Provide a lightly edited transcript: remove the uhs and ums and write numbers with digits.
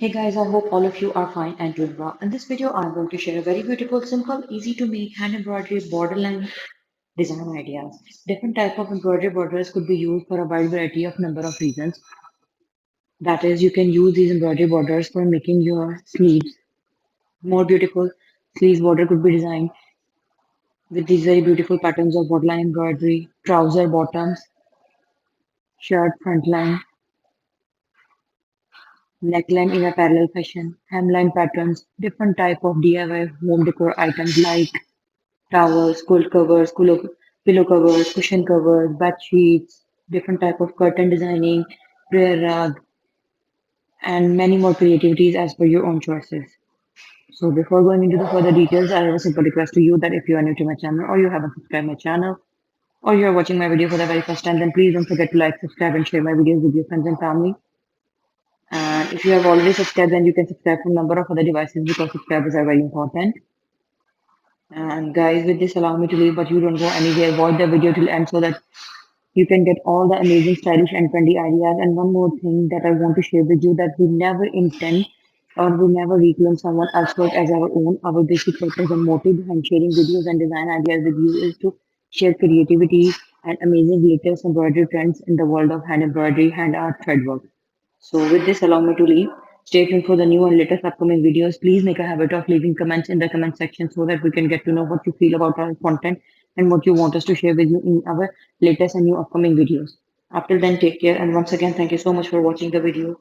Hey guys, I hope all of you are fine and doing well. In this video, I'm going to share a very beautiful, simple, easy to make hand embroidery borderline design ideas. Different type of embroidery borders could be used for a wide variety of number of reasons. That is, you can use these embroidery borders for making your sleeves more beautiful. Sleeves border could be designed with these very beautiful patterns of borderline embroidery, trouser bottoms, shirt front line, neckline in a parallel fashion, hemline patterns, different type of DIY home decor items like towels, cold covers, pillow covers, cushion covers, bed sheets, different type of curtain designing, prayer rug, and many more creativities as per your own choices. So before going into the further details, I have a simple request to you that if you are new to my channel or you haven't subscribed my channel or you are watching my video for the very first time, then please don't forget to like, subscribe, and share my videos with your friends and family. And if you have already subscribed, then you can subscribe from number of other devices because subscribers are very important. And guys, with this, allow me to leave, but you don't go anywhere. Watch the video till end so that you can get all the amazing, stylish, and trendy ideas. And one more thing that I want to share with you that we never intend or we never reclaim someone else's work as our own. Our basic purpose and motive behind sharing videos and design ideas with you is to share creativity and amazing latest embroidery trends in the world of hand embroidery, hand art, thread work. So with this, allow me to leave. Stay tuned for the new and latest upcoming videos. Please make a habit of leaving comments in the comment section so that we can get to know what you feel about our content and what you want us to share with you in our latest and new upcoming videos. Until then, take care. And once again, thank you so much for watching the video.